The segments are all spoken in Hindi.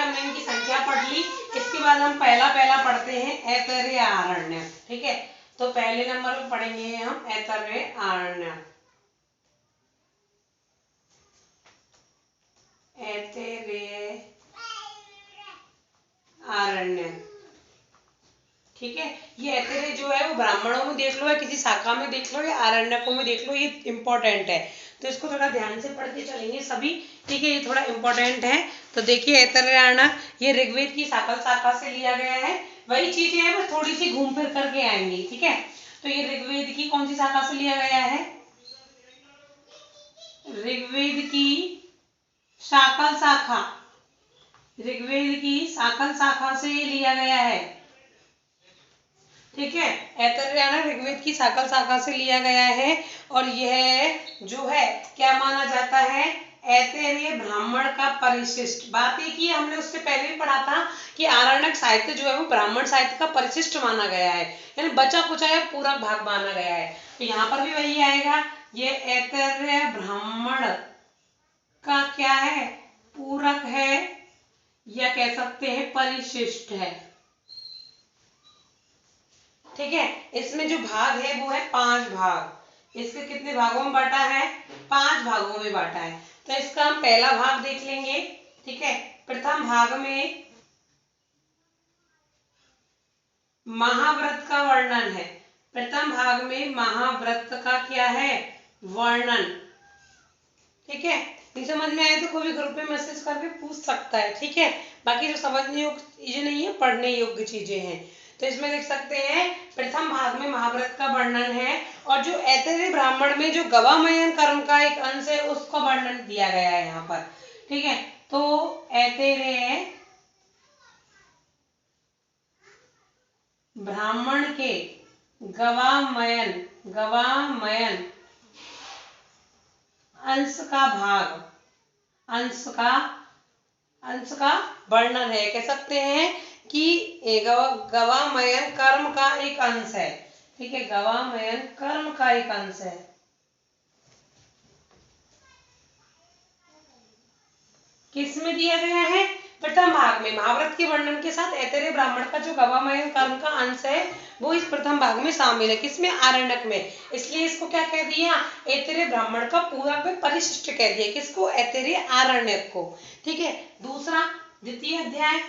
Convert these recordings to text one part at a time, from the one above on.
हमने इनकी संख्या पढ़ ली। इसके बाद हम पहला पढ़ते हैं ऐतरेय आरण्य। ठीक है, तो पहले नंबर पे पढ़ेंगे हम ऐतरेय आरण्य। ऐतरेय आरण्य, ठीक है। ये ऐतरेय जो है वो ब्राह्मणों में देख लो या किसी शाखा में देख लो या आरण्यकों में देख लो, ये इंपॉर्टेंट है, तो इसको थोड़ा ध्यान से पढ़ के चलेंगे सभी। ठीक है, ये थोड़ा इंपॉर्टेंट है। तो देखिए ऐतरेय आरण्य ये ऋग्वेद की शाखा से लिया गया है। वही चीजें हैं बस थोड़ी सी घूम फिर करके आएंगी। ठीक है, तो ये ऋग्वेद की कौन सी शाखा से लिया गया है? ऋग्वेद की शाकल शाखा, ऋग्वेद की शाकल शाखा से लिया गया है। ठीक है, ऐतरेय ऋग्वेद की शाकल शाखा से लिया गया है और यह जो है क्या माना जाता है? ऐतरेय ब्राह्मण का परिशिष्ट। बात एक ही हमने उससे पहले भी पढ़ा था कि आरण्यक साहित्य जो है वो ब्राह्मण साहित्य का परिशिष्ट माना गया है, यानी बचा कुचा या पूरक भाग माना गया है। तो यहाँ पर भी वही आएगा, ये ऐतरेय ब्राह्मण का क्या है? पूरक है या कह सकते हैं परिशिष्ट है। ठीक है, इसमें जो भाग है वो है 5 भाग। इसके कितने भागों में बांटा है? 5 भागों में बांटा है। तो इसका हम पहला भाग देख लेंगे। ठीक है, प्रथम भाग में महाव्रत का वर्णन है। प्रथम भाग में महाव्रत का क्या है? वर्णन। ठीक है, नहीं समझ में आए तो कोई भी ग्रुप में मैसेज करके पूछ सकता है। ठीक है, बाकी जो समझने योग्य चीजें नहीं है, पढ़ने योग्य चीजें हैं। तो इसमें देख सकते हैं प्रथम भाग में महाव्रत का वर्णन है और जो ऐतरेय ब्राह्मण में जो गवामयन कर्म का एक अंश है उसका वर्णन दिया गया है यहाँ पर। ठीक है, तो ऐतरेय ब्राह्मण के गवामयन अंश का भाग, अंश का वर्णन है। कह सकते हैं कि गवामयन कर्म का एक अंश है। ठीक है, गवामयन कर्म का एक अंश है। किसमें दिया गया है? प्रथम भाग में महाव्रत के वर्णन के साथ ऐतरेय ब्राह्मण का जो गवामयन कर्म का अंश है वो इस प्रथम भाग में शामिल है। किसमें? आरण्यक में। इसलिए इसको क्या कह दिया? ऐतरेय ब्राह्मण का पूरक में परिशिष्ट कह दिया। किसको? ऐतरेय आरण्यक को। ठीक है, दूसरा द्वितीय अध्याय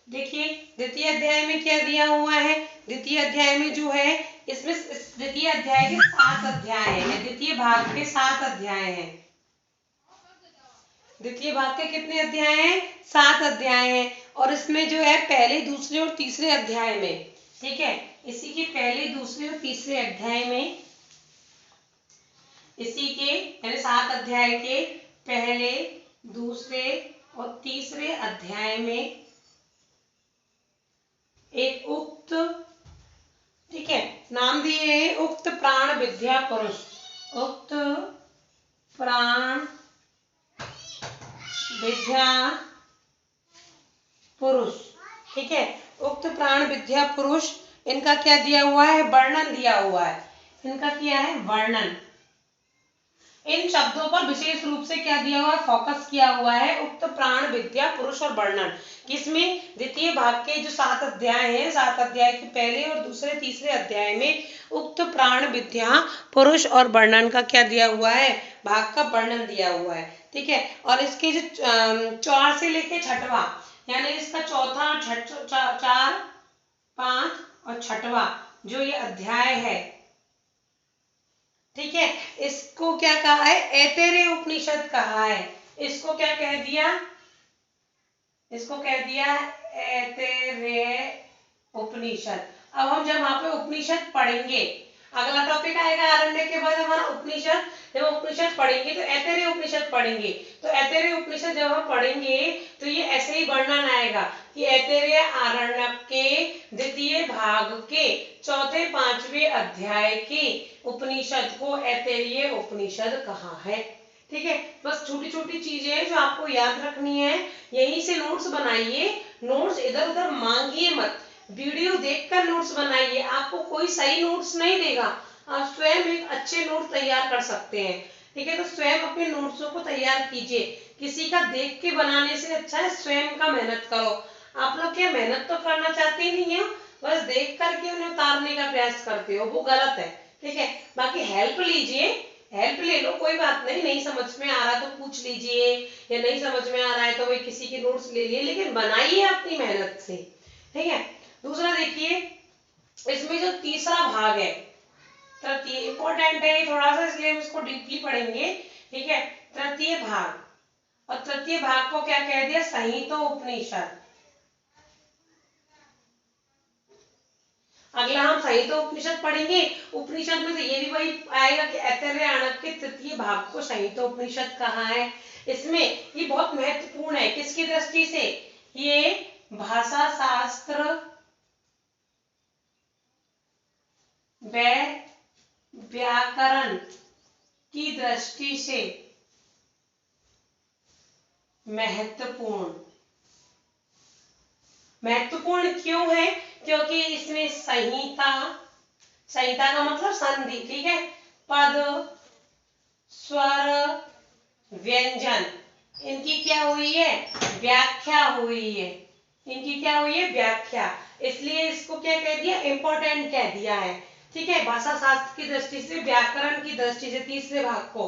देखिए, द्वितीय अध्याय में क्या दिया हुआ है? द्वितीय अध्याय में जो है इसमें द्वितीय अध्याय के 7 अध्याय हैं। द्वितीय भाग के 7 अध्याय हैं। द्वितीय भाग के कितने अध्याय हैं? 7 अध्याय हैं। और इसमें जो है पहले, दूसरे और तीसरे अध्याय में, ठीक है, इसी के पहले, दूसरे और तीसरे अध्याय में, इसी के यानी 7 अध्याय के पहले, दूसरे और तीसरे अध्याय में एक उक्त, ठीक है, नाम दिए हैं उक्त प्राण विद्या पुरुष। उक्त प्राण विद्या पुरुष। ठीक है, उक्त प्राण विद्या पुरुष, इनका क्या दिया हुआ है? वर्णन दिया हुआ है। इनका क्या है? वर्णन। इन शब्दों पर विशेष रूप से क्या दिया हुआ है? फोकस किया हुआ है। उक्त प्राण विद्या पुरुष और वर्णन किसमें? द्वितीय भाग के जो 7 अध्याय हैं, 7 अध्याय के पहले और दूसरे तीसरे अध्याय में उक्त प्राण विद्या पुरुष और वर्णन का क्या दिया हुआ है? भाग का वर्णन दिया हुआ है। ठीक है, और इसके जो 4 से लेके 6वां, यानी इसका चौथा, 4, 5 और 6वां जो ये अध्याय है, ठीक है, इसको क्या कहा है? ऐतरेय उपनिषद कहा है। इसको क्या कह दिया? इसको कह दिया ऐतरेय उपनिषद। अब हम जब वहां पे उपनिषद पढ़ेंगे, अगला टॉपिक आएगा आरण्य के बाद हमारा उपनिषद। जब उपनिषद पढ़ेंगे तो ऐतरेय उपनिषद पढ़ेंगे। तो ऐतरेय उपनिषद जब हम पढ़ेंगे तो ये ऐसे ही वर्णन आएगा कि ऐतरेय आरण्य के द्वितीय भाग के चौथे 5वें अध्याय के उपनिषद को ऐतरेय उपनिषद कहा है। ठीक है, बस छोटी छोटी चीजें जो आपको याद रखनी है, यहीं से नोट्स बनाइए। नोट्स इधर उधर मांगिए मत, वीडियो देखकर नोट्स बनाइए। आपको कोई सही नोट्स नहीं देगा, आप स्वयं एक अच्छे नोट्स तैयार कर सकते हैं। ठीक है, तो स्वयं अपने नोट्सों को तैयार कीजिए। किसी का देख के बनाने से अच्छा है स्वयं का मेहनत करो। आप लोग क्या मेहनत तो करना चाहते नहीं हो, बस देख करके उन्हें उतारने का प्रयास करते हो, वो गलत है। ठीक है, बाकी हेल्प लीजिए, हेल्प ले लो, कोई बात नहीं, नहीं समझ में आ रहा तो पूछ लीजिए, या नहीं समझ में आ रहा है तो वही किसी के नोट्स ले लिए, लेकिन बनाइए अपनी मेहनत से। ठीक है, दूसरा देखिए, इसमें जो तीसरा भाग है, तृतीय इंपॉर्टेंट है थोड़ा सा, इसलिए हम इसको डीपली पढ़ेंगे। ठीक है, तृतीय भाग, और तृतीय भाग को क्या कह दिया, संहिता उपनिषद। अगला हम संहिता उपनिषद पढ़ेंगे। उपनिषद में से ये भी वही आएगा कि ऐतरेय आणक के तृतीय भाग को संहिता उपनिषद कहा है। इसमें ये बहुत महत्वपूर्ण है, किसकी दृष्टि से, ये भाषा शास्त्र व व्याकरण की दृष्टि से महत्वपूर्ण। महत्वपूर्ण क्यों है, क्योंकि इसमें संहिता, संहिता का मतलब संधि, ठीक है, पद, स्वर, व्यंजन, इनकी क्या हुई है, व्याख्या हुई है, इनकी क्या हुई है, व्याख्या, इसलिए इसको क्या कह दिया, इंपॉर्टेंट कह दिया है। ठीक है, भाषा शास्त्र की दृष्टि से, व्याकरण की दृष्टि से तीसरे भाग को।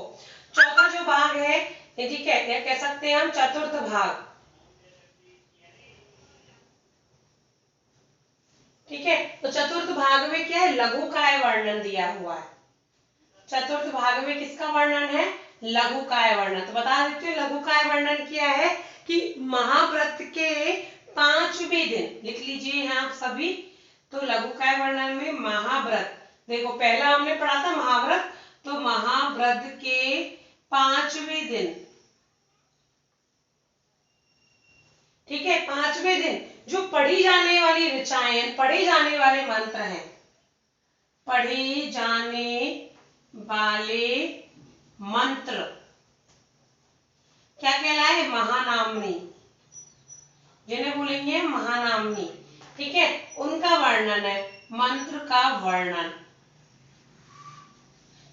चौथा जो भाग है, ठीक है, कह सकते हैं हम चतुर्थ भाग। ठीक है, तो चतुर्थ भाग में क्या है, लघुकाय वर्णन दिया हुआ है। चतुर्थ भाग में किसका वर्णन है, लघुकाय वर्णन। तो बता देते हैं लघुकाय वर्णन क्या है, कि महाव्रत के 5वें दिन, लिख लीजिए यहाँ आप सभी। तो लघुकाय वर्णन में महाव्रत, देखो पहला हमने पढ़ा था महाव्रत, तो महाव्रत के 5वें दिन, ठीक है, 5वें दिन जो पढ़ी जाने वाली ऋचाएं, पढ़े जाने वाले मंत्र हैं, पढ़े जाने वाले मंत्र क्या कहलाए, महानामनी, जिन्हें बोलेंगे महानामनी। ठीक है, उनका वर्णन है, मंत्र का वर्णन,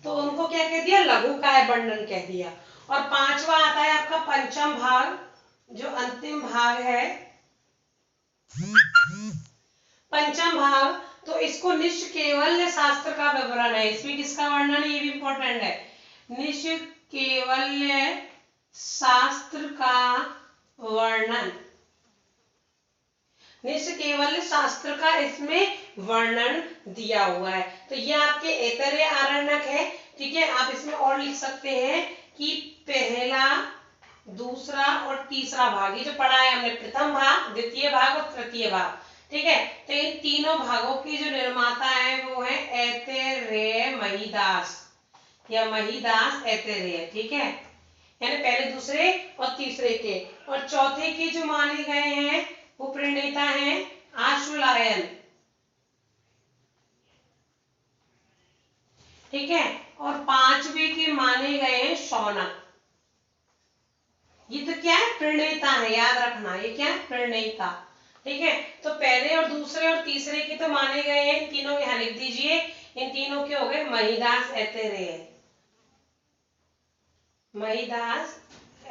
तो उनको क्या कह दिया, लघुकाय वर्णन कह दिया। और पांचवा आता है आपका पंचम भाग, जो अंतिम भाग है, पंचम भाग, तो इसको निष्केवल्य शास्त्र का विवरण है। इसमें किसका वर्णन है, ये भी इंपॉर्टेंट है, निष्केवल्य शास्त्र का वर्णन, निष्केवल्य शास्त्र का इसमें वर्णन दिया हुआ है। तो ये आपके ऐतरेय आरण्यक है। ठीक है, आप इसमें और लिख सकते हैं कि पहला, दूसरा और तीसरा भाग, ये जो पढ़ा है हमने, प्रथम भाग, द्वितीय भाग और तृतीय भाग। ठीक है, तो इन तीनों भागों की जो निर्माता है वो है ऐतरेय महिदास, या महिदास ऐतरेय। ठीक है, यानी पहले, दूसरे और तीसरे के, और चौथे के जो माने गए हैं वो प्रणेता हैं आश्वलायन। ठीक है, और 5वें के माने गए हैं शौनक। ये तो क्या है, प्रणेता है, याद रखना, ये क्या है, प्रणेता। ठीक है, तो पहले और दूसरे और तीसरे के तो माने गए हैं, इन तीनों के यहाँ लिख दीजिए, इन तीनों के हो गए महिदास ऐतरेय, महिदास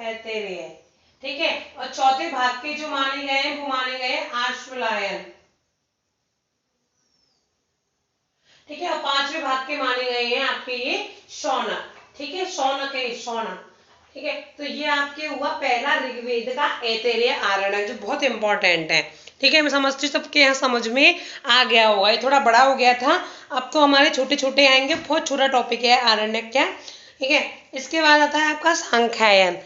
ऐतरेय। ठीक है, और चौथे भाग के जो माने गए हैं वो माने गए आश्वलायन। ठीक है, और 5वें भाग के माने गए हैं आपके ये शौनक। ठीक है, शौनक है, शौनक। ठीक है, तो ये आपके हुआ पहला ऋग्वेद का ऐतरेय आरण्यक, जो बहुत इंपॉर्टेंट है। ठीक है, मैं समझती हूँ सबके यहाँ समझ में आ गया होगा, ये थोड़ा बड़ा हो गया था, अब तो हमारे छोटे आएंगे, बहुत छोटा टॉपिक है आरण्यक क्या। ठीक है, इसके बाद आता है आपका सांख्यायन।